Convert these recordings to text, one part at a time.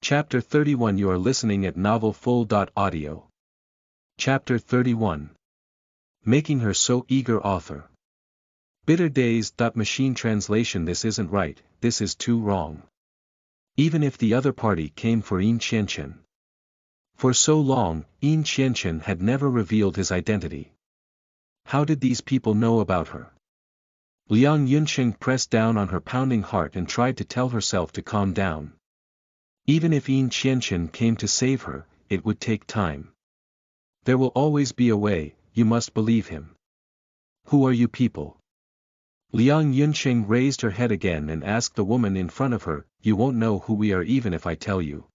Chapter 31 You are listening at NovelFull.audio. Chapter 31. Making her so eager author. Bitter days. Machine translation This isn't right, this is too wrong. Even if the other party came for Yin Qianqian. For so long, Yin Qianqian had never revealed his identity. How did these people know about her? Liang Yunqing pressed down on her pounding heart and tried to tell herself to calm down. Even if Yin Qianqian came to save her, it would take time. There will always be a way, you must believe him. Who are you people? Liang Yunqing raised her head again and asked the woman in front of her, You won't know who we are even if I tell you.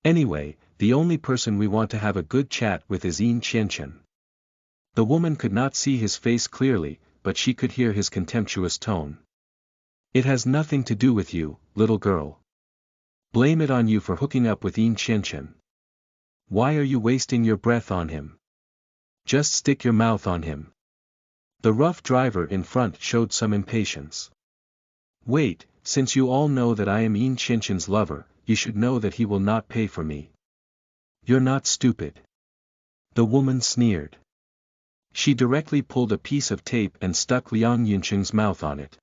Anyway, the only person we want to have a good chat with is Yin Qianqian. The woman could not see his face clearly, but she could hear his contemptuous tone. It has nothing to do with you, little girl. Blame it on you for hooking up with Yin Qianqian. Why are you wasting your breath on him? Just stick your mouth on him. The rough driver in front showed some impatience. Wait, since you all know that I am Yin Qianqian's lover, you should know that he will not pay for me. You're not stupid. The woman sneered. She directly pulled a piece of tape and stuck Liang Yunqing's mouth on it.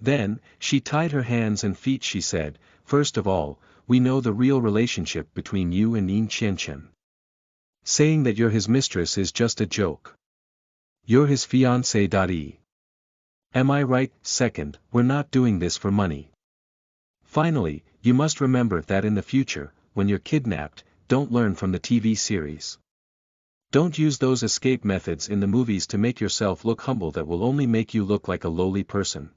Then, she tied her hands and feet. She said, First of all, we know the real relationship between you and Yin Qianqian. Saying that you're his mistress is just a joke. You're his fiancée. Am I right? Second, we're not doing this for money. Finally, you must remember that in the future, when you're kidnapped, don't learn from the TV series. Don't use those escape methods in the movies to make yourself look humble. That will only make you look like a lowly person.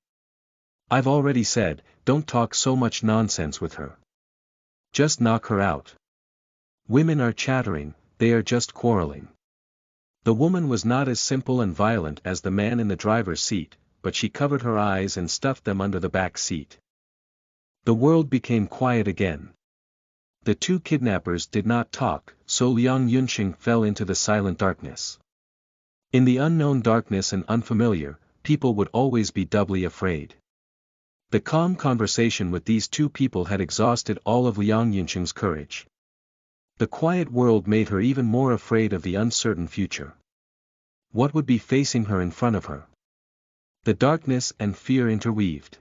I've already said, don't talk so much nonsense with her. Just knock her out. Women are chattering, they are just quarreling. The woman was not as simple and violent as the man in the driver's seat, but she covered her eyes and stuffed them under the back seat. The world became quiet again. The two kidnappers did not talk, so Liang Yunqing fell into the silent darkness. In the unknown darkness and unfamiliar, people would always be doubly afraid. The calm conversation with these two people had exhausted all of Liang Yunqing's courage. The quiet world made her even more afraid of the uncertain future. What would be facing her in front of her? The darkness and fear interweaved.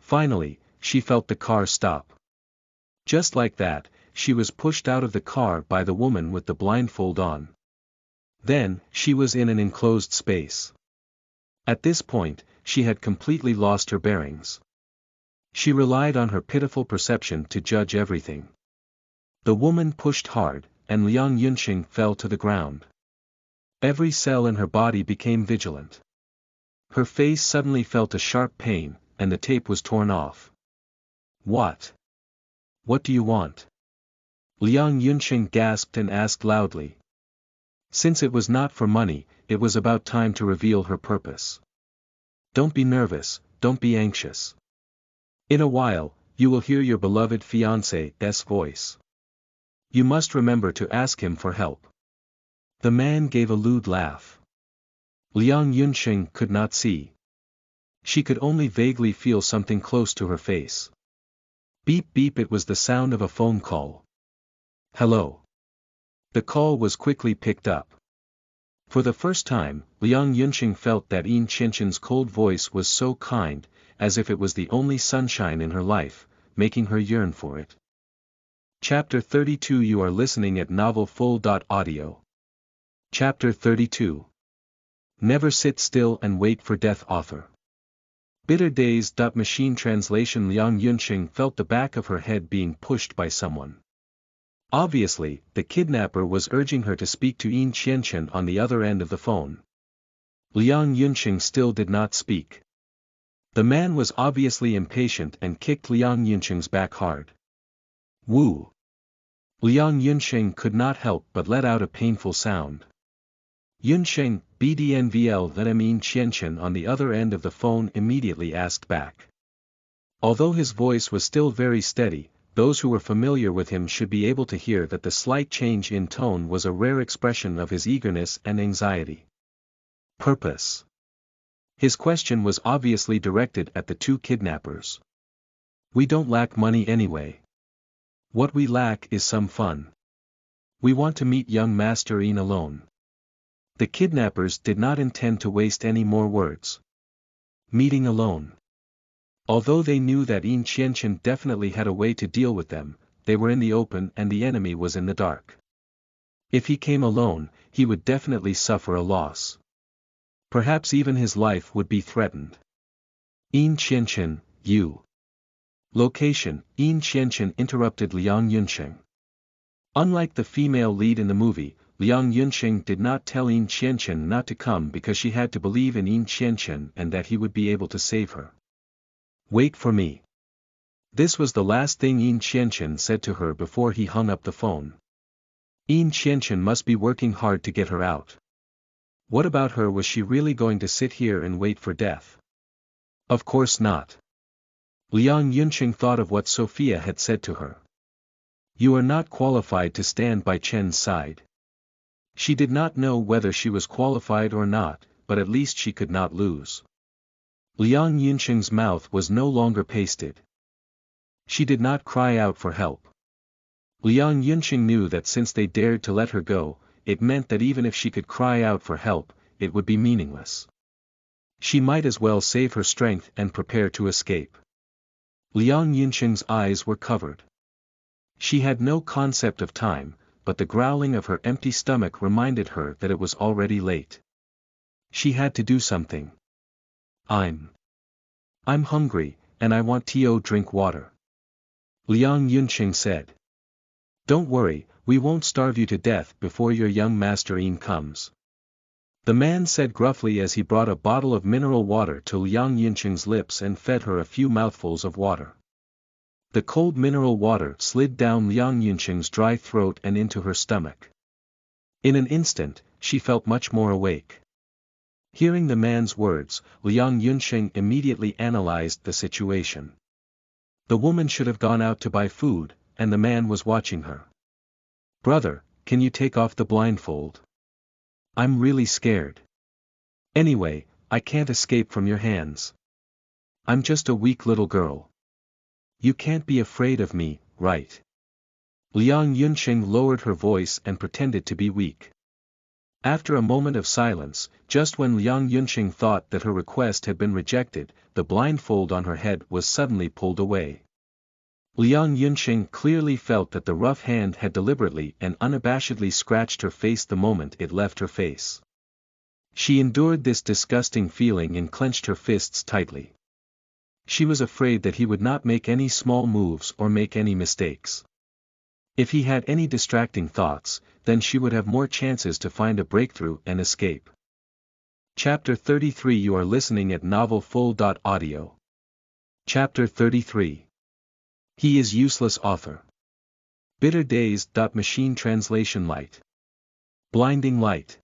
Finally, she felt the car stop. Just like that, she was pushed out of the car by the woman with the blindfold on. Then, she was in an enclosed space. At this point, she had completely lost her bearings. She relied on her pitiful perception to judge everything. The woman pushed hard, and Liang Yunqing fell to the ground. Every cell in her body became vigilant. Her face suddenly felt a sharp pain, and the tape was torn off. What? What do you want? Liang Yunqing gasped and asked loudly. Since it was not for money, it was about time to reveal her purpose. Don't be nervous, don't be anxious. In a while, you will hear your beloved fiancé's voice. You must remember to ask him for help. The man gave a lewd laugh. Liang Yunqing could not see. She could only vaguely feel something close to her face. Beep beep, it was the sound of a phone call. Hello. The call was quickly picked up. For the first time, Liang Yunqing felt that Yin Qianqian's cold voice was so kind, as if it was the only sunshine in her life, making her yearn for it. Chapter 32 You are listening at NovelFull.audio. Chapter 32. Never sit still and wait for death. Author. Bitter days. Machine translation Liang Yunqing felt the back of her head being pushed by someone. Obviously, the kidnapper was urging her to speak to Yin Qianqian on the other end of the phone. Liang Yunqing still did not speak. The man was obviously impatient and kicked Liang Yunqing's back hard. Woo! Liang Yunqing could not help but let out a painful sound. Yunqing, BDNVL. Then Yin Qianqian on the other end of the phone immediately asked back. Although his voice was still very steady, those who were familiar with him should be able to hear that the slight change in tone was a rare expression of his eagerness and anxiety. Purpose. His question was obviously directed at the two kidnappers. We don't lack money anyway. What we lack is some fun. We want to meet young Master Yin alone. The kidnappers did not intend to waste any more words. Meeting alone. Although they knew that Yin Qianqian definitely had a way to deal with them, they were in the open and the enemy was in the dark. If he came alone, he would definitely suffer a loss. Perhaps even his life would be threatened. Yin Qianqian, you. Location, Yin Qianqian interrupted Liang Yunsheng. Unlike the female lead in the movie, Liang Yunsheng did not tell Yin Qianqian not to come because she had to believe in Yin Qianqian and that he would be able to save her. Wait for me. This was the last thing Yin Qianqian said to her before he hung up the phone. Yin Qianqian must be working hard to get her out. What about her? Was she really going to sit here and wait for death? Of course not. Liang Yunsheng thought of what Sophia had said to her. You are not qualified to stand by Chen's side. She did not know whether she was qualified or not, but at least she could not lose. Liang Yunsheng's mouth was no longer pasted. She did not cry out for help. Liang Yunsheng knew that since they dared to let her go, it meant that even if she could cry out for help, it would be meaningless. She might as well save her strength and prepare to escape. Liang Yunsheng's eyes were covered. She had no concept of time, but the growling of her empty stomach reminded her that it was already late. She had to do something. I'm hungry, and I want to drink water. Liang Yunsheng said. Don't worry, we won't starve you to death before your young Master Yin comes. The man said gruffly as he brought a bottle of mineral water to Liang Yunsheng's lips and fed her a few mouthfuls of water. The cold mineral water slid down Liang Yunsheng's dry throat and into her stomach. In an instant, she felt much more awake. Hearing the man's words, Liang Yunsheng immediately analyzed the situation. The woman should have gone out to buy food, and the man was watching her. Brother, can you take off the blindfold? I'm really scared. Anyway, I can't escape from your hands. I'm just a weak little girl. You can't be afraid of me, right? Liang Yunsheng lowered her voice and pretended to be weak. After a moment of silence, just when Liang Yunsheng thought that her request had been rejected, the blindfold on her head was suddenly pulled away. Liang Yunsheng clearly felt that the rough hand had deliberately and unabashedly scratched her face the moment it left her face. She endured this disgusting feeling and clenched her fists tightly. She was afraid that he would not make any small moves or make any mistakes. If he had any distracting thoughts, then she would have more chances to find a breakthrough and escape. Chapter 33. You are listening at NovelFull.audio. Chapter 33. He is useless author. Bitter days. Machine translation light. Blinding light.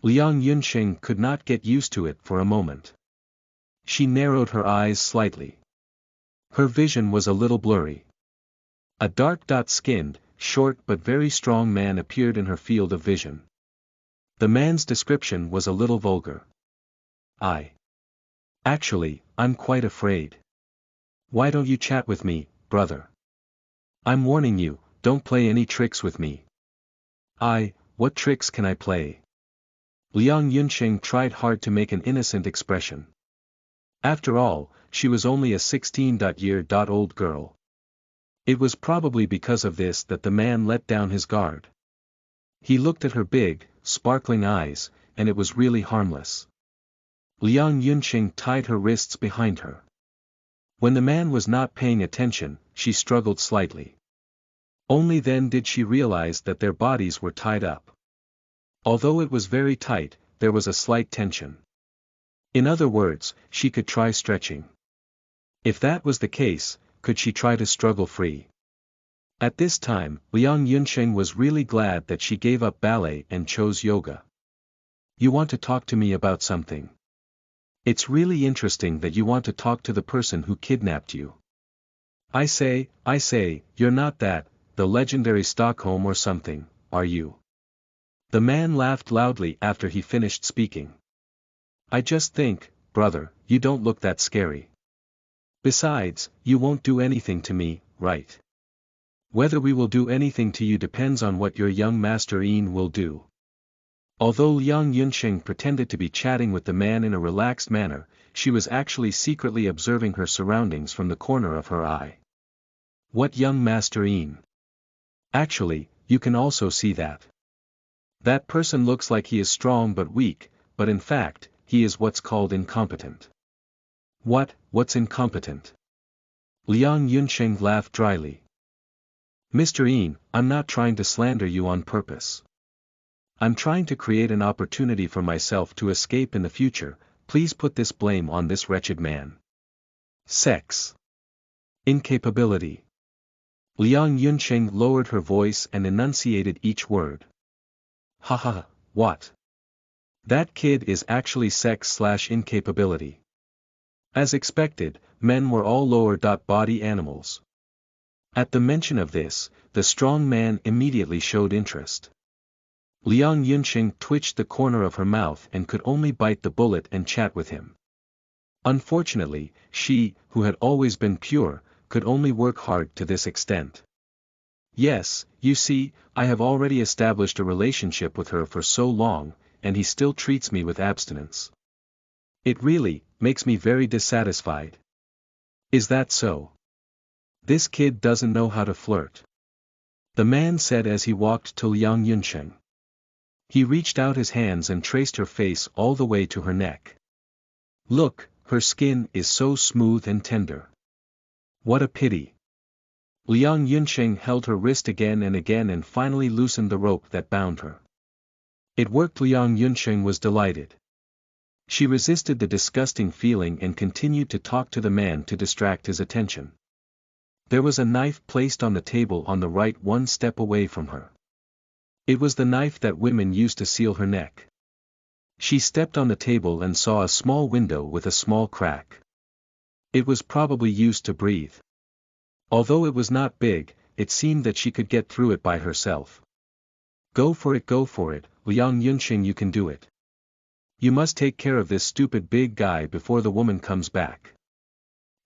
Liang Yunsheng could not get used to it for a moment. She narrowed her eyes slightly. Her vision was a little blurry. A dark-skinned, short but very strong man appeared in her field of vision. The man's description was a little vulgar. Actually, I'm quite afraid. Why don't you chat with me, brother? I'm warning you, don't play any tricks with me. What tricks can I play? Liang Yunsheng tried hard to make an innocent expression. After all, she was only a 16-year-old girl. It was probably because of this that the man let down his guard. He looked at her big, sparkling eyes, and it was really harmless. Liang Yunsheng tied her wrists behind her. When the man was not paying attention, she struggled slightly. Only then did she realize that their bodies were tied up. Although it was very tight, there was a slight tension. In other words, she could try stretching. If that was the case, could she try to struggle free? At this time, Liang Yunsheng was really glad that she gave up ballet and chose yoga. You want to talk to me about something? It's really interesting that you want to talk to the person who kidnapped you. I say, you're not the legendary Stockholm or something, are you? The man laughed loudly after he finished speaking. I just think, brother, you don't look that scary. Besides, you won't do anything to me, right? Whether we will do anything to you depends on what your young master Yin will do. Although Liang Yunsheng pretended to be chatting with the man in a relaxed manner, she was actually secretly observing her surroundings from the corner of her eye. What young master Yin? Actually, you can also see that. That person looks like he is strong but weak, but in fact, he is what's called incompetent. What's incompetent? Liang Yunsheng laughed dryly. Mr. Yin, I'm not trying to slander you on purpose. I'm trying to create an opportunity for myself to escape in the future. Please put this blame on this wretched man. Sex. Incapability. Liang Yunsheng lowered her voice and enunciated each word. Haha, what? That kid is actually sex/incapability. As expected, men were all lower-body animals. At the mention of this, the strong man immediately showed interest. Liang Yunsheng twitched the corner of her mouth and could only bite the bullet and chat with him. Unfortunately, she, who had always been pure, could only work hard to this extent. Yes, you see, I have already established a relationship with her for so long, and he still treats me with abstinence. It really makes me very dissatisfied. Is that so? This kid doesn't know how to flirt. The man said as he walked to Liang Yunsheng. He reached out his hands and traced her face all the way to her neck. Look, her skin is so smooth and tender. What a pity. Liang Yunsheng held her wrist again and finally loosened the rope that bound her. It worked. Liang Yunsheng was delighted. She resisted the disgusting feeling and continued to talk to the man to distract his attention. There was a knife placed on the table on the right, one step away from her. It was the knife that women used to seal her neck. She stepped on the table and saw a small window with a small crack. It was probably used to breathe. Although it was not big, it seemed that she could get through it by herself. Go for it, Liang Yunsheng, you can do it. You must take care of this stupid big guy before the woman comes back.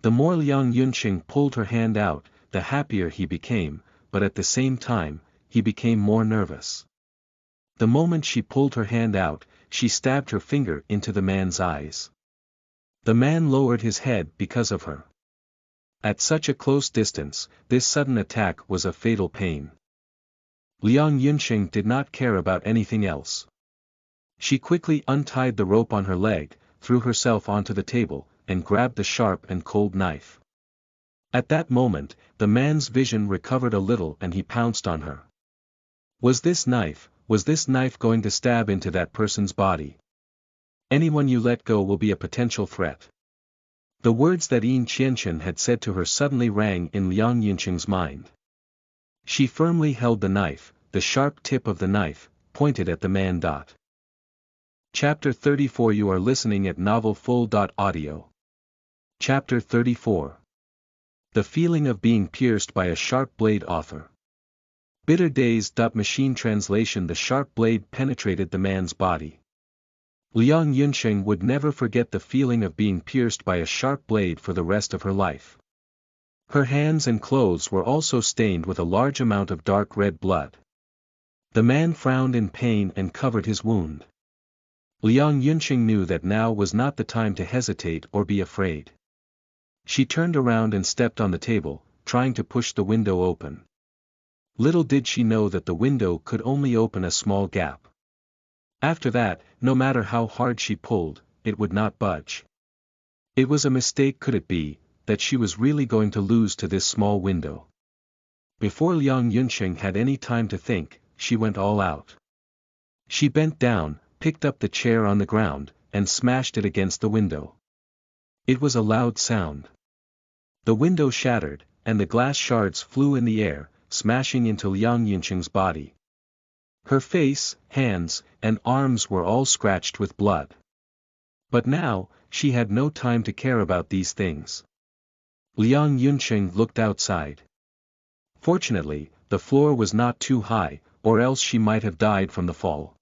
The more Liang Yunsheng pulled her hand out, the happier he became, but at the same time, he became more nervous. The moment she pulled her hand out, she stabbed her finger into the man's eyes. The man lowered his head because of her. At such a close distance, this sudden attack was a fatal pain. Liang Yunsheng did not care about anything else. She quickly untied the rope on her leg, threw herself onto the table, and grabbed the sharp and cold knife. At that moment, the man's vision recovered a little and he pounced on her. Was this knife going to stab into that person's body? Anyone you let go will be a potential threat. The words that Yin Qianchen had said to her suddenly rang in Liang Yunsheng's mind. She firmly held the knife, the sharp tip of the knife, pointed at the man. Chapter 34. You are listening at NovelFull.audio. Chapter 34. The feeling of being pierced by a sharp blade. Author. Bitter days. Machine translation. The sharp blade penetrated the man's body. Liang Yunsheng would never forget the feeling of being pierced by a sharp blade for the rest of her life. Her hands and clothes were also stained with a large amount of dark red blood. The man frowned in pain and covered his wound. Liang Yunsheng knew that now was not the time to hesitate or be afraid. She turned around and stepped on the table, trying to push the window open. Little did she know that the window could only open a small gap. After that, no matter how hard she pulled, it would not budge. It was a mistake. Could it be that she was really going to lose to this small window? Before Liang Yunsheng had any time to think, she went all out. She bent down, picked up the chair on the ground, and smashed it against the window. It was a loud sound. The window shattered, and the glass shards flew in the air, smashing into Liang Yunsheng's body. Her face, hands, and arms were all scratched with blood. But now, she had no time to care about these things. Liang Yunsheng looked outside. Fortunately, the floor was not too high, or else she might have died from the fall.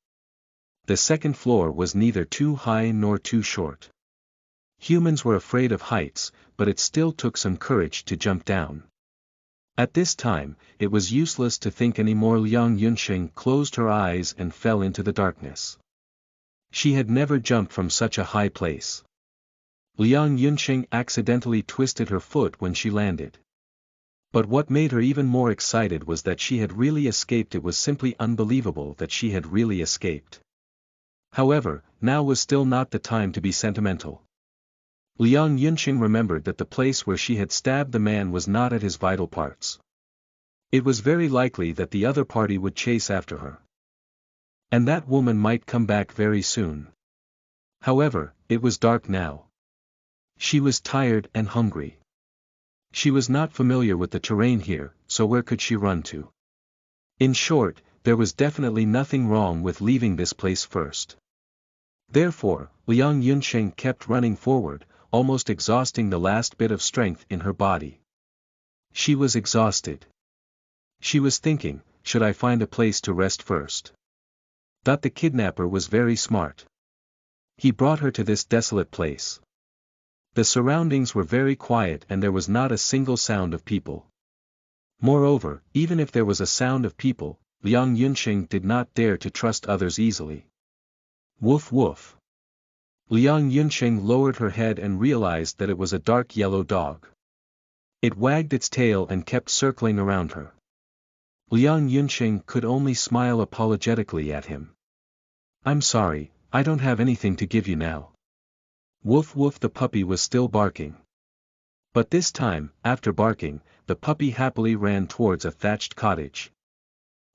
The second floor was neither too high nor too short. Humans were afraid of heights, but it still took some courage to jump down. At this time, it was useless to think any more. Liang Yunxing closed her eyes and fell into the darkness. She had never jumped from such a high place. Liang Yunxing accidentally twisted her foot when she landed. But what made her even more excited was that she had really escaped. It was simply unbelievable that she had really escaped. However, now was still not the time to be sentimental. Liang Yunxing remembered that the place where she had stabbed the man was not at his vital parts. It was very likely that the other party would chase after her. And that woman might come back very soon. However, it was dark now. She was tired and hungry. She was not familiar with the terrain here, so where could she run to? In short, there was definitely nothing wrong with leaving this place first. Therefore, Liang Yunxing kept running forward, almost exhausting the last bit of strength in her body. She was exhausted. She was thinking, should I find a place to rest first? That the kidnapper was very smart. He brought her to this desolate place. The surroundings were very quiet and there was not a single sound of people. Moreover, even if there was a sound of people, Liang Yunxing did not dare to trust others easily. Woof woof. Liang Yunxing lowered her head and realized that it was a dark yellow dog. It wagged its tail and kept circling around her. Liang Yunxing could only smile apologetically at him. I'm sorry, I don't have anything to give you now. Woof woof. The puppy was still barking. But this time, after barking, the puppy happily ran towards a thatched cottage.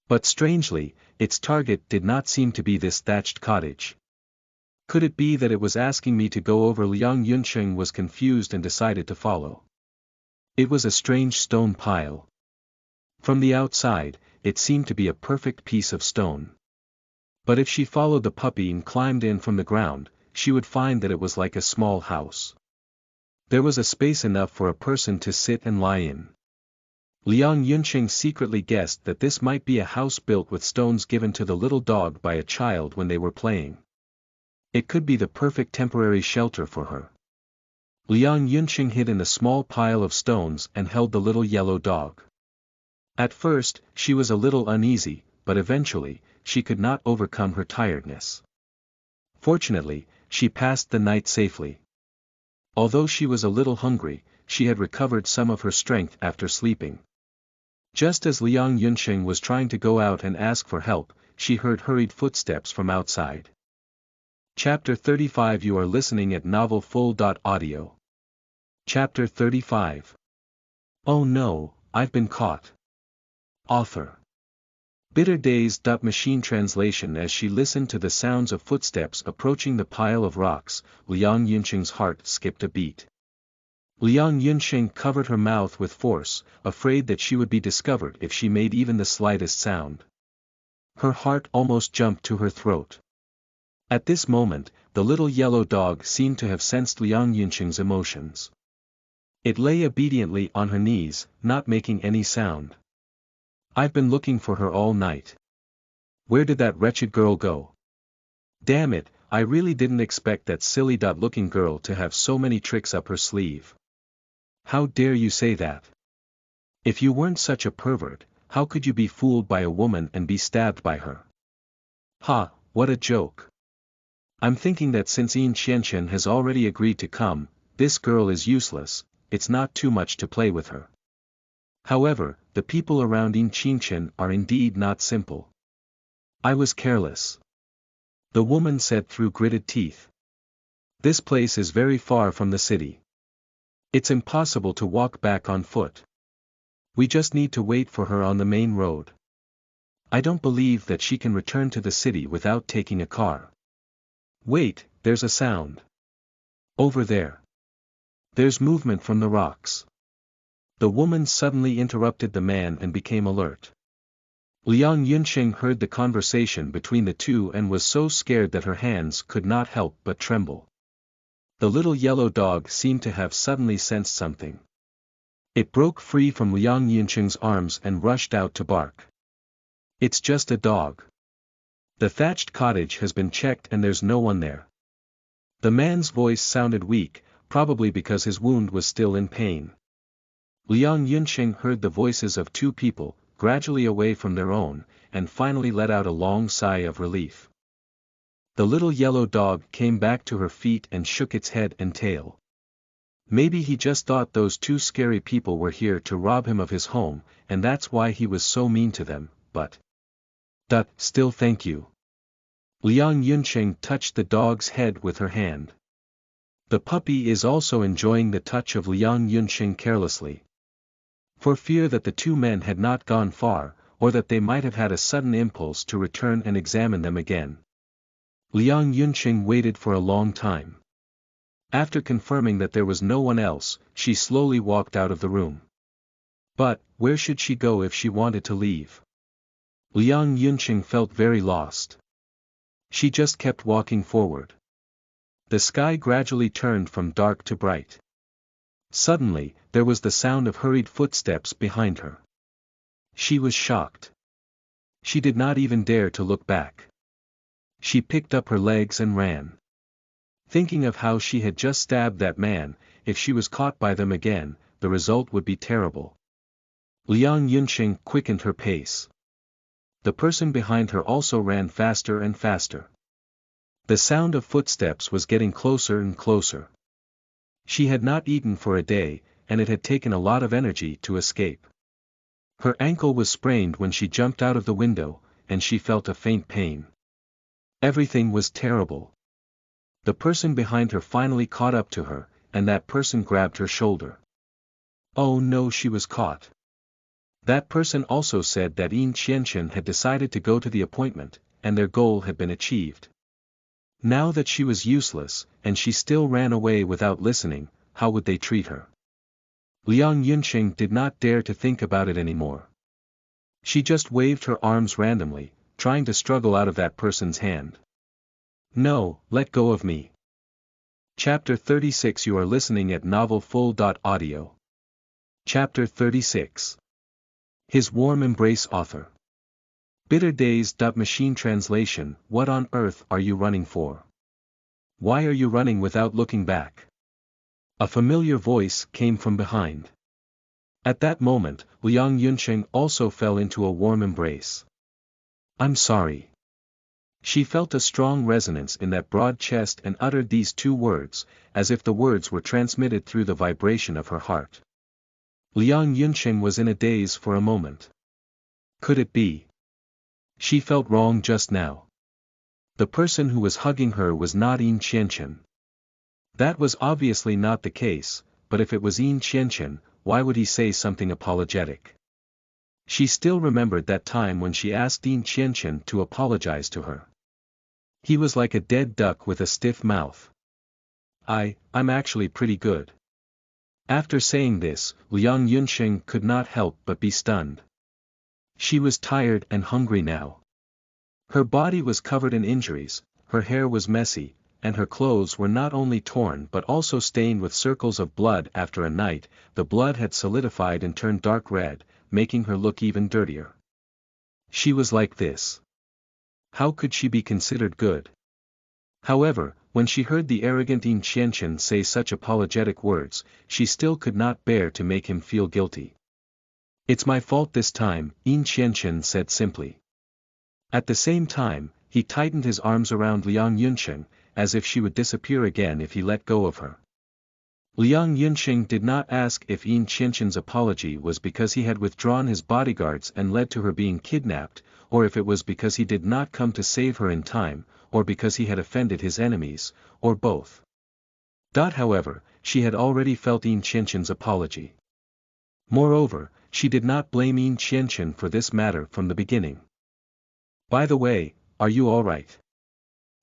But strangely, its target did not seem to be this thatched cottage. Could it be that it was asking me to go over? Liang Yunxing was confused and decided to follow. It was a strange stone pile. From the outside, it seemed to be a perfect piece of stone. But if she followed the puppy and climbed in from the ground, she would find that it was like a small house. There was a space enough for a person to sit and lie in. Liang Yunxing secretly guessed that this might be a house built with stones given to the little dog by a child when they were playing. It could be the perfect temporary shelter for her. Liang Yunxing hid in a small pile of stones and held the little yellow dog. At first, she was a little uneasy, but eventually, she could not overcome her tiredness. Fortunately, she passed the night safely. Although she was a little hungry, she had recovered some of her strength after sleeping. Just as Liang Yunxing was trying to go out and ask for help, she heard hurried footsteps from outside. Chapter 35. You are listening at novelfull.audio. Chapter 35. Oh no, I've been caught. Author. Bitter Days. Machine translation. As she listened to the sounds of footsteps approaching the pile of rocks, Liang Yunxing's heart skipped a beat. Liang Yunxing covered her mouth with force, afraid that she would be discovered if she made even the slightest sound. Her heart almost jumped to her throat. At this moment, the little yellow dog seemed to have sensed Liang Yunxing's emotions. It lay obediently on her knees, not making any sound. I've been looking for her all night. Where did that wretched girl go? Damn it, I really didn't expect that silly-looking girl to have so many tricks up her sleeve. How dare you say that? If you weren't such a pervert, how could you be fooled by a woman and be stabbed by her? Ha, what a joke. I'm thinking that since Yin Qianqian has already agreed to come, this girl is useless, it's not too much to play with her. However, the people around Yin Qianqian are indeed not simple. I was careless. The woman said through gritted teeth. This place is very far from the city. It's impossible to walk back on foot. We just need to wait for her on the main road. I don't believe that she can return to the city without taking a car. Wait, there's a sound. Over there. There's movement from the rocks. The woman suddenly interrupted the man and became alert. Liang Yunxing heard the conversation between the two and was so scared that her hands could not help but tremble. The little yellow dog seemed to have suddenly sensed something. It broke free from Liang Yunxing's arms and rushed out to bark. It's just a dog. The thatched cottage has been checked and there's no one there. The man's voice sounded weak, probably because his wound was still in pain. Liang Yunsheng heard the voices of two people, gradually away from their own, and finally let out a long sigh of relief. The little yellow dog came back to her feet and shook its head and tail. Maybe he just thought those two scary people were here to rob him of his home, and that's why he was so mean to them, but... Still thank you. Liang Yunsheng touched the dog's head with her hand. The puppy is also enjoying the touch of Liang Yunsheng carelessly. For fear that the two men had not gone far, or that they might have had a sudden impulse to return and examine them again. Liang Yunsheng waited for a long time. After confirming that there was no one else, she slowly walked out of the room. But, where should she go if she wanted to leave? Liang Yunsheng felt very lost. She just kept walking forward. The sky gradually turned from dark to bright. Suddenly, there was the sound of hurried footsteps behind her. She was shocked. She did not even dare to look back. She picked up her legs and ran. Thinking of how she had just stabbed that man, if she was caught by them again, the result would be terrible. Liang Yunsheng quickened her pace. The person behind her also ran faster and faster. The sound of footsteps was getting closer and closer. She had not eaten for a day, and it had taken a lot of energy to escape. Her ankle was sprained when she jumped out of the window, and she felt a faint pain. Everything was terrible. The person behind her finally caught up to her, and that person grabbed her shoulder. Oh no, she was caught. That person also said that Yin Qianqian had decided to go to the appointment, and their goal had been achieved. Now that she was useless, and she still ran away without listening, how would they treat her? Liang Yunsheng did not dare to think about it anymore. She just waved her arms randomly, trying to struggle out of that person's hand. No, let go of me. Chapter 36. You are listening at NovelFull.audio. Chapter 36. His Warm Embrace. Author. Bitter Days. Machine translation. What on earth are you running for? Why are you running without looking back? A familiar voice came from behind. At that moment, Liang Yunsheng also fell into a warm embrace. I'm sorry. She felt a strong resonance in that broad chest and uttered these two words, as if the words were transmitted through the vibration of her heart. Liang Yunsheng was in a daze for a moment. Could it be? She felt wrong just now. The person who was hugging her was not Yin Qianqian. That was obviously not the case, but if it was Yin Qianqian, why would he say something apologetic? She still remembered that time when she asked Yin Qianqian to apologize to her. He was like a dead duck with a stiff mouth. I'm actually pretty good. After saying this, Liang Yunsheng could not help but be stunned. She was tired and hungry now. Her body was covered in injuries, her hair was messy, and her clothes were not only torn but also stained with circles of blood. After a night, the blood had solidified and turned dark red, making her look even dirtier. She was like this. How could she be considered good? However, when she heard the arrogant Yin Qianqian say such apologetic words, she still could not bear to make him feel guilty. It's my fault this time, Yin Qianqian said simply. At the same time, he tightened his arms around Liang Yunsheng, as if she would disappear again if he let go of her. Liang Yunsheng did not ask if Yin Qianqian's apology was because he had withdrawn his bodyguards and led to her being kidnapped, or if it was because he did not come to save her in time, or because he had offended his enemies, or both. However, she had already felt Yin Qianqian's apology. Moreover, she did not blame Yin Qianqian for this matter from the beginning. By the way, are you alright?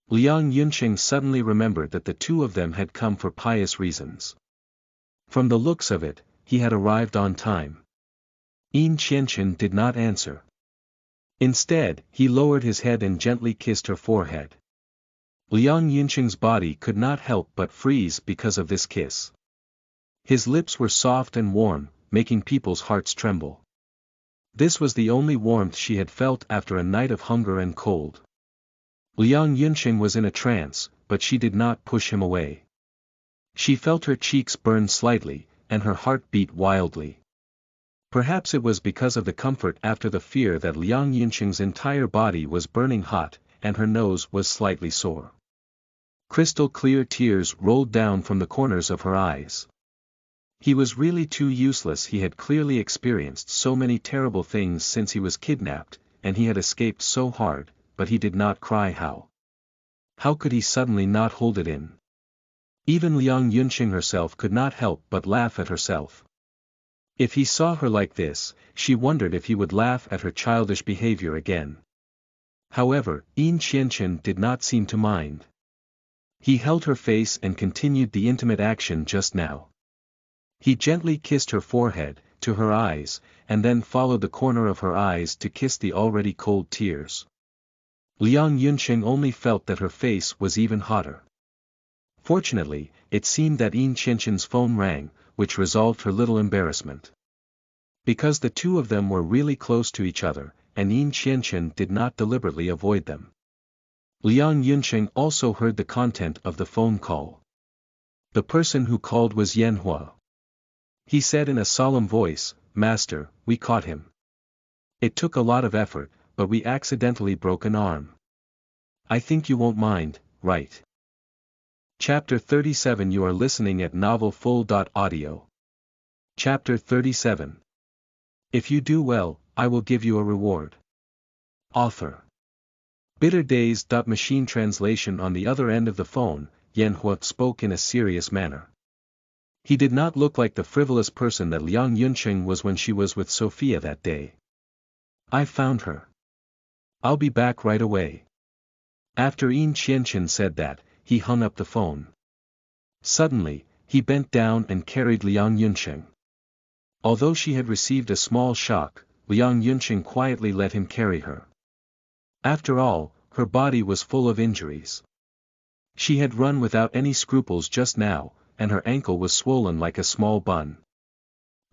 Liang Yunsheng suddenly remembered that the two of them had come for pious reasons. From the looks of it, he had arrived on time. Yin Qianqian did not answer. Instead, he lowered his head and gently kissed her forehead. Liang Yunsheng's body could not help but freeze because of this kiss. His lips were soft and warm, making people's hearts tremble. This was the only warmth she had felt after a night of hunger and cold. Liang Yunsheng was in a trance, but she did not push him away. She felt her cheeks burn slightly, and her heart beat wildly. Perhaps it was because of the comfort after the fear that Liang Yunqing's entire body was burning hot, and her nose was slightly sore. Crystal clear tears rolled down from the corners of her eyes. He was really too useless. He had clearly experienced so many terrible things since he was kidnapped, and he had escaped so hard, but he did not cry. How could he suddenly not hold it in? Even Liang Yunqing herself could not help but laugh at herself. If he saw her like this, she wondered if he would laugh at her childish behavior again. However, Yin Qianqian did not seem to mind. He held her face and continued the intimate action just now. He gently kissed her forehead, to her eyes, and then followed the corner of her eyes to kiss the already cold tears. Liang Yunqing only felt that her face was even hotter. Fortunately, it seemed that Yin Qianqian's phone rang, which resolved her little embarrassment. Because the two of them were really close to each other, and Yin Qianqian did not deliberately avoid them. Liang Yunqing also heard the content of the phone call. The person who called was Yanhua. He said in a solemn voice, "Master, we caught him. It took a lot of effort, but we accidentally broke an arm. I think you won't mind, right?" Chapter 37. You are listening at NovelFull.audio. Chapter 37. If you do well, I will give you a reward. Author. Bitter Days. Machine translation. On the other end of the phone, Yanhua spoke in a serious manner. He did not look like the frivolous person that Liang Yunqing was when she was with Sophia that day. "I found her. I'll be back right away." After Yin Qianqian said that, he hung up the phone. Suddenly, he bent down and carried Liang Yunqing. Although she had received a small shock, Liang Yunqing quietly let him carry her. After all, her body was full of injuries. She had run without any scruples just now, and her ankle was swollen like a small bun.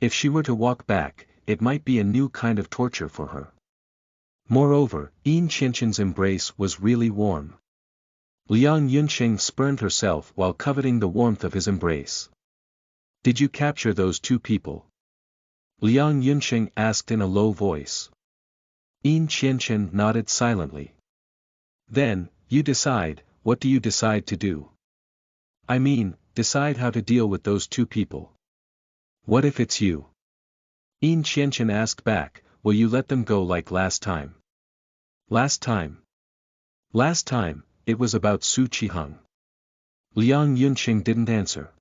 If she were to walk back, it might be a new kind of torture for her. Moreover, Yin Qianqian's embrace was really warm. Liang Yunqing spurned herself while coveting the warmth of his embrace. "Did you capture those two people?" Liang Yunqing asked in a low voice. Yin Qianqian nodded silently. "Then, you decide, what do you decide to do? I mean, decide how to deal with those two people. What if it's you?" Yin Qianqian asked back, "Will you let them go like last time?" Last time? Last time, it was about Su Qihang. Liang Yunqing didn't answer.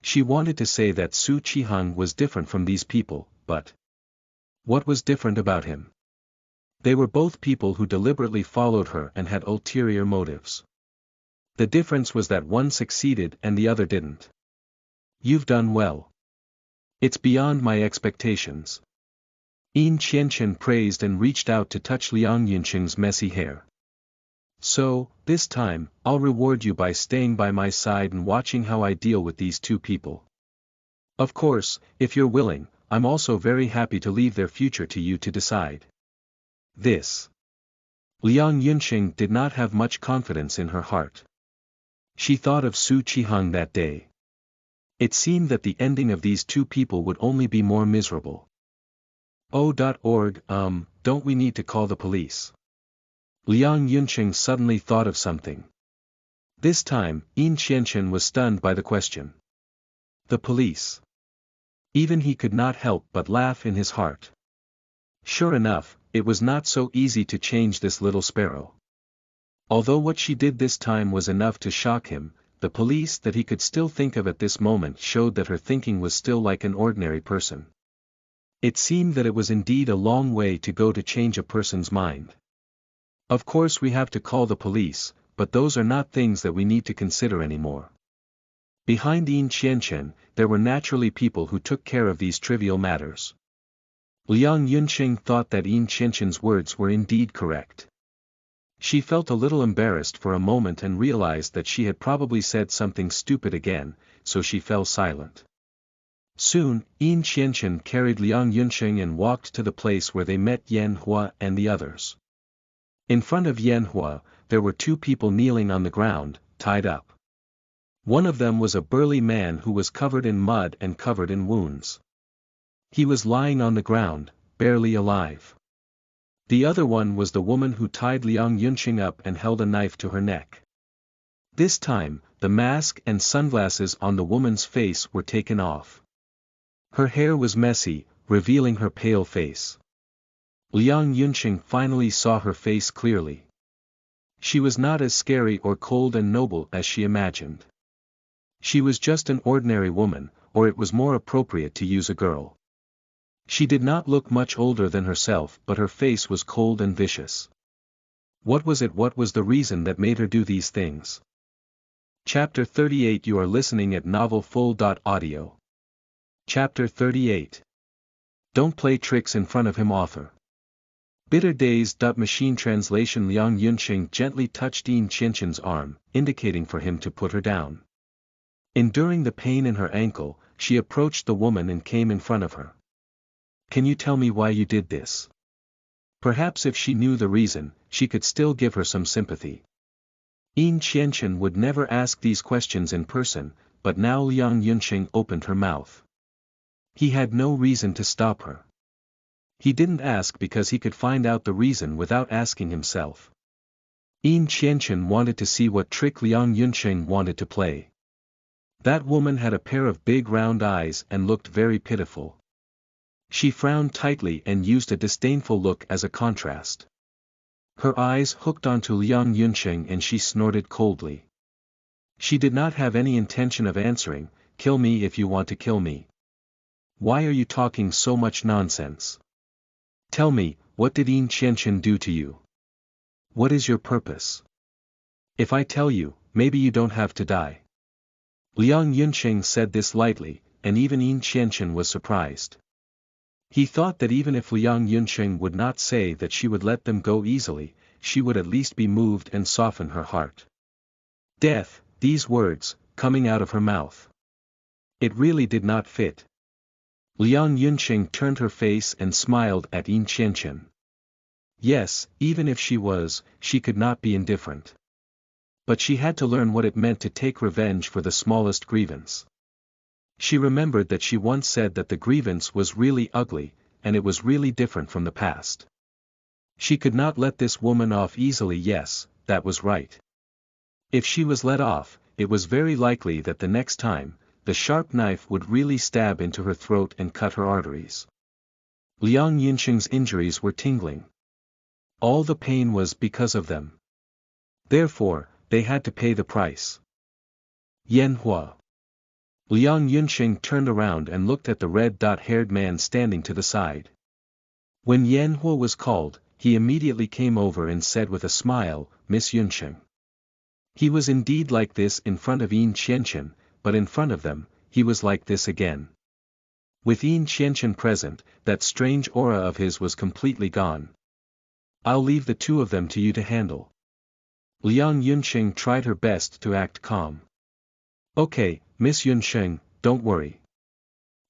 She wanted to say that Su Qihang was different from these people, but what was different about him? They were both people who deliberately followed her and had ulterior motives. The difference was that one succeeded and the other didn't. "You've done well. It's beyond my expectations." Yin Qianqian praised and reached out to touch Liang Yunqing's messy hair. "So, this time, I'll reward you by staying by my side and watching how I deal with these two people. Of course, if you're willing, I'm also very happy to leave their future to you to decide." This. Liang Yunqing did not have much confidence in her heart. She thought of Su Qihang that day. It seemed that the ending of these two people would only be more miserable. Don't we need to call the police? Liang Yunqing suddenly thought of something. This time, Yin Qianqian was stunned by the question. The police. Even he could not help but laugh in his heart. Sure enough, it was not so easy to change this little sparrow. Although what she did this time was enough to shock him, the police that he could still think of at this moment showed that her thinking was still like an ordinary person. It seemed that it was indeed a long way to go to change a person's mind. Of course we have to call the police, but those are not things that we need to consider anymore. Behind Yin Qianqian, there were naturally people who took care of these trivial matters. Liang Yunqing thought that Yin Qianqian's words were indeed correct. She felt a little embarrassed for a moment and realized that she had probably said something stupid again, so she fell silent. Soon, Yin Qianqian carried Liang Yunqing and walked to the place where they met Yanhua and the others. In front of Yanhua, there were two people kneeling on the ground, tied up. One of them was a burly man who was covered in mud and covered in wounds. He was lying on the ground, barely alive. The other one was the woman who tied Liang Yunqing up and held a knife to her neck. This time, the mask and sunglasses on the woman's face were taken off. Her hair was messy, revealing her pale face. Liang Yunqing finally saw her face clearly. She was not as scary or cold and noble as she imagined. She was just an ordinary woman, or it was more appropriate to use a girl. She did not look much older than herself, but her face was cold and vicious. What was it? What was the reason that made her do these things? Chapter 38. You are listening at NovelFull.audio. Chapter 38. Don't play tricks in front of him. Author. Bitter days. Machine translation. Liang Yunqing gently touched Yin Qianqian's arm, indicating for him to put her down. Enduring the pain in her ankle, she approached the woman and came in front of her. Can you tell me why you did this? Perhaps if she knew the reason, she could still give her some sympathy. Yin Qianqian would never ask these questions in person, but now Liang Yunqing opened her mouth. He had no reason to stop her. He didn't ask because he could find out the reason without asking himself. Yin Qianqian wanted to see what trick Liang Yunqing wanted to play. That woman had a pair of big round eyes and looked very pitiful. She frowned tightly and used a disdainful look as a contrast. Her eyes hooked onto Liang Yunqing and she snorted coldly. She did not have any intention of answering. Kill me if you want to kill me. Why are you talking so much nonsense? Tell me, what did Yin Qianqian do to you? What is your purpose? If I tell you, maybe you don't have to die. Liang Yunqing said this lightly, and even Yin Qianqian was surprised. He thought that even if Liang Yunqing would not say that she would let them go easily, she would at least be moved and soften her heart. Death, these words, coming out of her mouth. It really did not fit. Liang Yunqing turned her face and smiled at Yin Qianqian. Yes, even if she could not be indifferent. But she had to learn what it meant to take revenge for the smallest grievance. She remembered that she once said that the grievance was really ugly, and it was really different from the past. She could not let this woman off easily. Yes, that was right. If she was let off, it was very likely that the next time, the sharp knife would really stab into her throat and cut her arteries. Liang Yunqing's injuries were tingling. All the pain was because of them. Therefore, they had to pay the price. Yanhua. Liang Yunqing turned around and looked at the red-haired man standing to the side. When Yanhua was called, he immediately came over and said with a smile, Miss Yunqing. He was indeed like this in front of Yin Qianqian, but in front of them, he was like this again. With Yin Qianqian present, that strange aura of his was completely gone. I'll leave the two of them to you to handle. Liang Yunqing tried her best to act calm. Okay, Miss Yunqing, don't worry.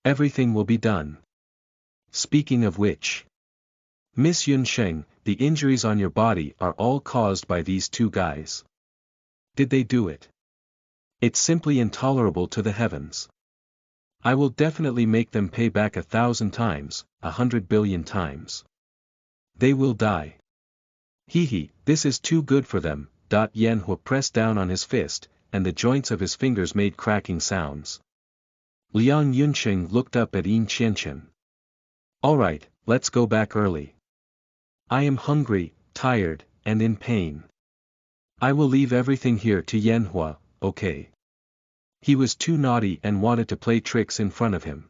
Everything will be done. Speaking of which, Miss Yunqing, the injuries on your body are all caused by these two guys. Did they do it? It's simply intolerable to the heavens. I will definitely make them pay back 1,000 times, 100 billion times. They will die. Hee, this is too good for them. Yanhua pressed down on his fist, and the joints of his fingers made cracking sounds. Liang Yunqing looked up at Yin Qianqian. Alright, let's go back early. I am hungry, tired, and in pain. I will leave everything here to Yanhua, okay? He was too naughty and wanted to play tricks in front of him.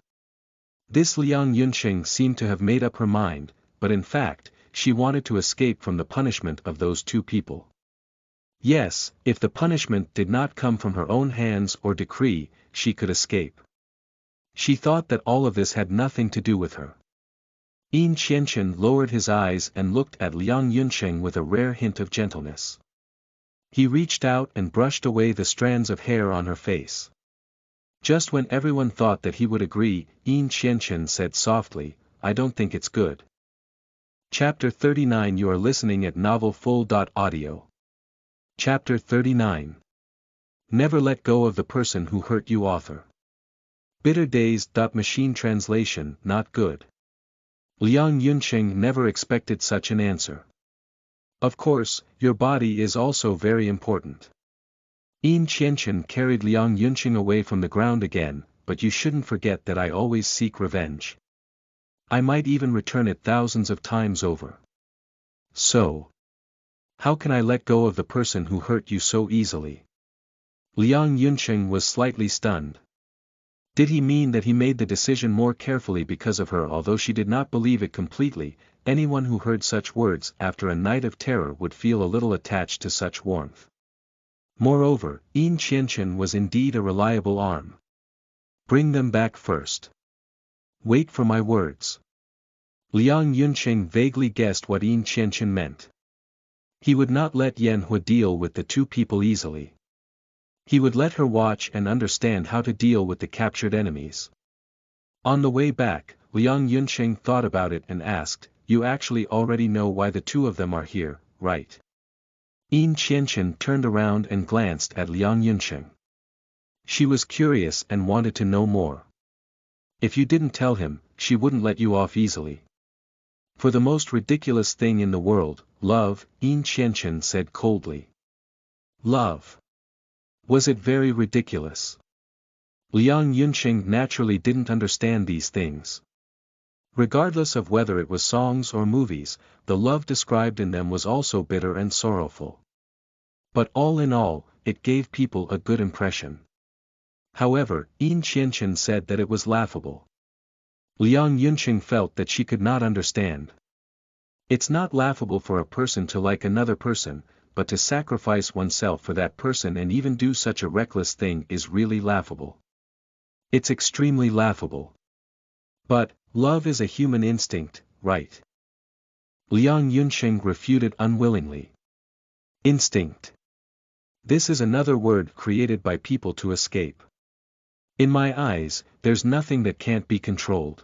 This Liang Yunqing seemed to have made up her mind, but in fact, she wanted to escape from the punishment of those two people. Yes, if the punishment did not come from her own hands or decree, she could escape. She thought that all of this had nothing to do with her. Yin Qianqian lowered his eyes and looked at Liang Yunqing with a rare hint of gentleness. He reached out and brushed away the strands of hair on her face. Just when everyone thought that he would agree, Yin Qianqian said softly, I don't think it's good. Chapter 39. You are listening at NovelFull.audio. Chapter 39. Never let go of the person who hurt you. Author. Bitter days. Machine translation, not good. Liang Yunqing never expected such an answer. Of course, your body is also very important. Yin Qianqian carried Liang Yunqing away from the ground again, but you shouldn't forget that I always seek revenge. I might even return it thousands of times over. So, how can I let go of the person who hurt you so easily? Liang Yunqing was slightly stunned. Did he mean that he made the decision more carefully because of her? Although she did not believe it completely, anyone who heard such words after a night of terror would feel a little attached to such warmth. Moreover, Yin Qianqian was indeed a reliable arm. Bring them back first. Wait for my words. Liang Yunqing vaguely guessed what Yin Qianqian meant. He would not let Yan Hui deal with the two people easily. He would let her watch and understand how to deal with the captured enemies. On the way back, Liang Yunqing thought about it and asked, "You actually already know why the two of them are here, right?" Yin Qianqian turned around and glanced at Liang Yunqing. She was curious and wanted to know more. If you didn't tell him, she wouldn't let you off easily. For the most ridiculous thing in the world, love, Yin Qianqian said coldly. Love. Was it very ridiculous? Liang Yunqing naturally didn't understand these things. Regardless of whether it was songs or movies, the love described in them was also bitter and sorrowful. But all in all, it gave people a good impression. However, Yin Qianqian said that it was laughable. Liang Yunqing felt that she could not understand. It's not laughable for a person to like another person, but to sacrifice oneself for that person and even do such a reckless thing is really laughable. It's extremely laughable. But, love is a human instinct, right? Liang Yunqing refuted unwillingly. Instinct. This is another word created by people to escape. In my eyes, there's nothing that can't be controlled.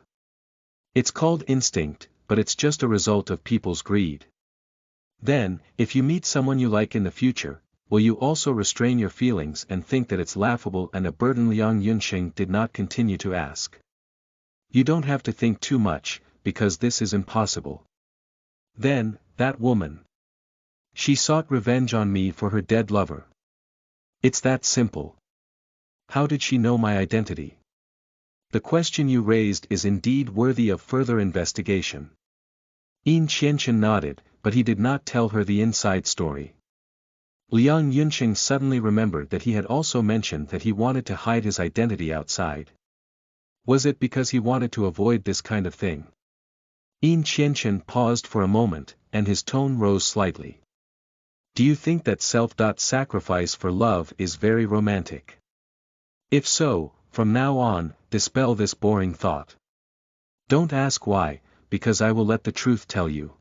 It's called instinct, but it's just a result of people's greed. Then, if you meet someone you like in the future, will you also restrain your feelings and think that it's laughable and a burden? Liang Yunqing did not continue to ask. You don't have to think too much, because this is impossible. Then, that woman. She sought revenge on me for her dead lover. It's that simple. How did she know my identity? The question you raised is indeed worthy of further investigation. Yin Qianqian nodded, but he did not tell her the inside story. Liang Yunqing suddenly remembered that he had also mentioned that he wanted to hide his identity outside. Was it because he wanted to avoid this kind of thing? Yin Qianqian paused for a moment, and his tone rose slightly. Do you think that self-sacrifice for love is very romantic? If so, from now on, dispel this boring thought. Don't ask why, because I will let the truth tell you.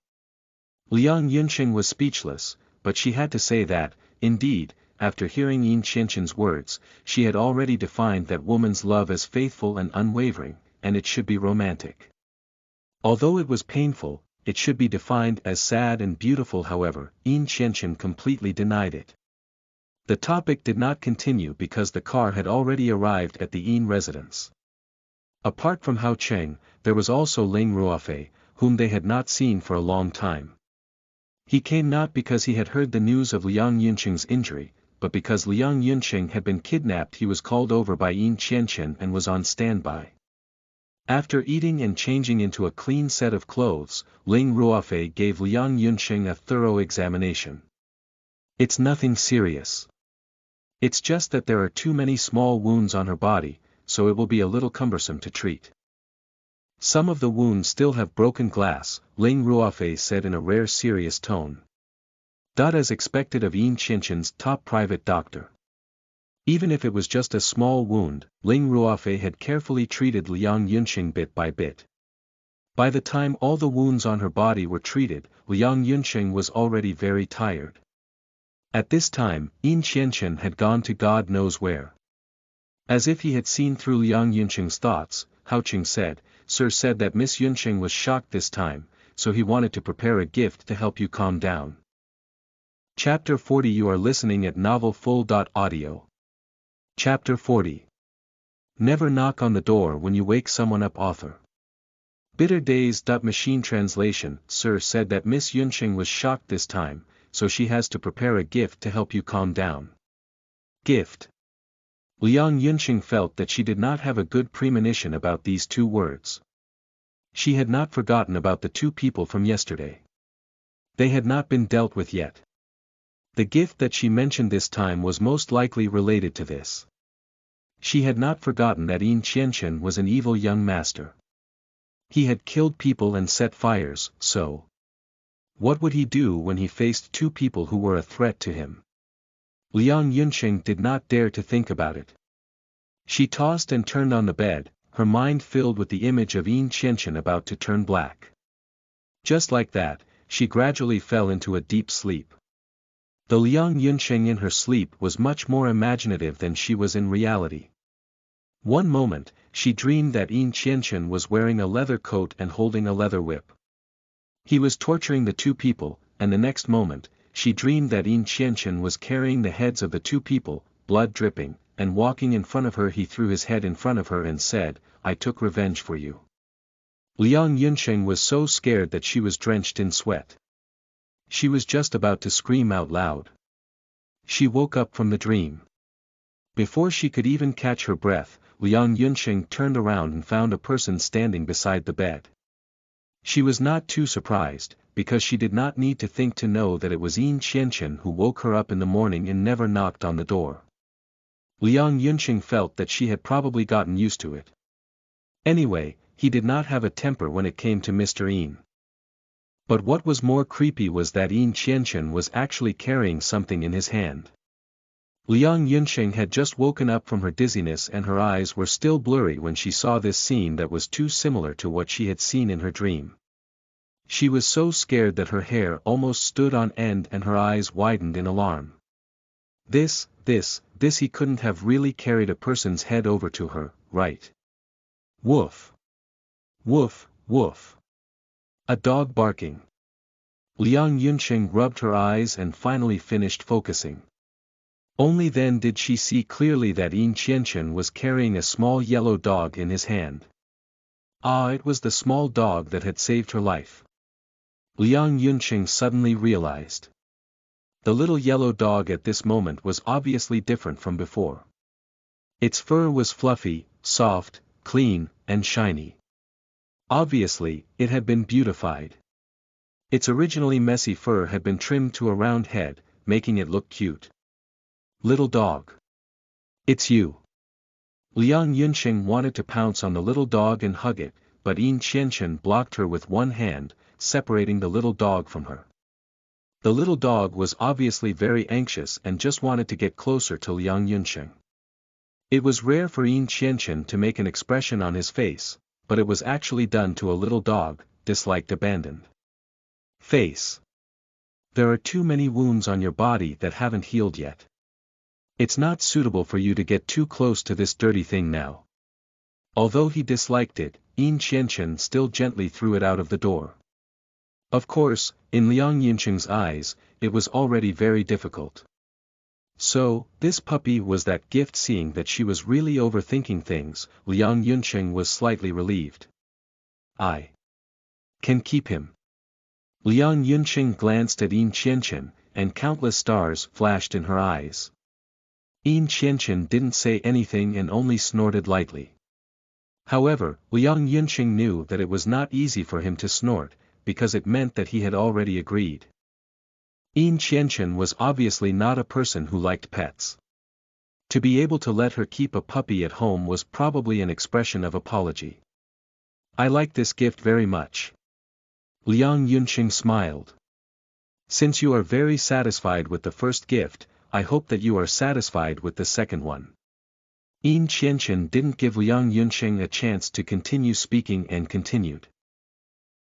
Liang Yunqing was speechless, but she had to say that, indeed, after hearing Yin Qianqian's words, she had already defined that woman's love as faithful and unwavering, and it should be romantic. Although it was painful, it should be defined as sad and beautiful. However, Yin Qianqian completely denied it. The topic did not continue because the car had already arrived at the Yin residence. Apart from Hao Cheng, there was also Ling Ruofei, whom they had not seen for a long time. He came not because he had heard the news of Liang Yunqing's injury, but because Liang Yunqing had been kidnapped. He was called over by Yin Qianqian and was on standby. After eating and changing into a clean set of clothes, Ling Ruofei gave Liang Yunqing a thorough examination. It's nothing serious. It's just that there are too many small wounds on her body, so it will be a little cumbersome to treat. Some of the wounds still have broken glass, Ling Ruofei said in a rare serious tone. As expected of Yin Qianqian's top private doctor. Even if it was just a small wound, Ling Ruofei had carefully treated Liang Yunqing bit by bit. By the time all the wounds on her body were treated, Liang Yunqing was already very tired. At this time, Yin Qianqian had gone to God knows where. As if he had seen through Liang Yunqing's thoughts, Hao Cheng said, "Sir said that Miss Yunqing was shocked this time, so he wanted to prepare a gift to help you calm down." Chapter 40. You are listening at novelfull.audio. Chapter 40. Never knock on the door when you wake someone up. Author. Bitter Days. Machine translation. Sir said that Miss Yunxing was shocked this time, so she has to prepare a gift to help you calm down. Gift. Liang Yunxing felt that she did not have a good premonition about these two words. She had not forgotten about the two people from yesterday. They had not been dealt with yet. The gift that she mentioned this time was most likely related to this. She had not forgotten that Yin Qianchen was an evil young master. He had killed people and set fires, so what would he do when he faced two people who were a threat to him? Liang Yunxing did not dare to think about it. She tossed and turned on the bed, her mind filled with the image of Yin Qianchen about to turn black. Just like that, she gradually fell into a deep sleep. The Liang Yunxing in her sleep was much more imaginative than she was in reality. One moment, she dreamed that Yin Qianchen was wearing a leather coat and holding a leather whip. He was torturing the two people, and the next moment, she dreamed that Yin Qianchen was carrying the heads of the two people, blood dripping, and walking in front of her. He threw his head in front of her and said, "I took revenge for you." Liang Yunxing was so scared that she was drenched in sweat. She was just about to scream out loud. She woke up from the dream. Before she could even catch her breath, Liang Yunxing turned around and found a person standing beside the bed. She was not too surprised, because she did not need to think to know that it was Yin Qianchen who woke her up in the morning and never knocked on the door. Liang Yunxing felt that she had probably gotten used to it. Anyway, he did not have a temper when it came to Mr. Yin. But what was more creepy was that Yin Qianchen was actually carrying something in his hand. Liang Yunxing had just woken up from her dizziness and her eyes were still blurry when she saw this scene that was too similar to what she had seen in her dream. She was so scared that her hair almost stood on end and her eyes widened in alarm. This, he couldn't have really carried a person's head over to her, right? Woof. Woof, woof. A dog barking. Liang Yunxing rubbed her eyes and finally finished focusing. Only then did she see clearly that Yin Qianchen was carrying a small yellow dog in his hand. Ah, it was the small dog that had saved her life. Liang Yunxing suddenly realized. The little yellow dog at this moment was obviously different from before. Its fur was fluffy, soft, clean, and shiny. Obviously, it had been beautified. Its originally messy fur had been trimmed to a round head, making it look cute. Little dog. It's you. Liang Yunxing wanted to pounce on the little dog and hug it, but Yin Qianchen blocked her with one hand, separating the little dog from her. The little dog was obviously very anxious and just wanted to get closer to Liang Yunxing. It was rare for Yin Qianchen to make an expression on his face, but it was actually done to a little dog, disliked abandoned face. There are too many wounds on your body that haven't healed yet. It's not suitable for you to get too close to this dirty thing now. Although he disliked it, Yin Qianchen still gently threw it out of the door. Of course, in Liang Yunxing's eyes, it was already very difficult. So, this puppy was that gift. Seeing that she was really overthinking things, Liang Yunxing was slightly relieved. I can keep him. Liang Yunxing glanced at Yin Qianchen, and countless stars flashed in her eyes. Yin Qianchen didn't say anything and only snorted lightly. However, Liang Yunxing knew that it was not easy for him to snort, because it meant that he had already agreed. Yin Qianchen was obviously not a person who liked pets. To be able to let her keep a puppy at home was probably an expression of apology. I like this gift very much. Liang Yunxing smiled. Since you are very satisfied with the first gift, I hope that you are satisfied with the second one. Yin Qianchen didn't give Liang Yunxing a chance to continue speaking and continued.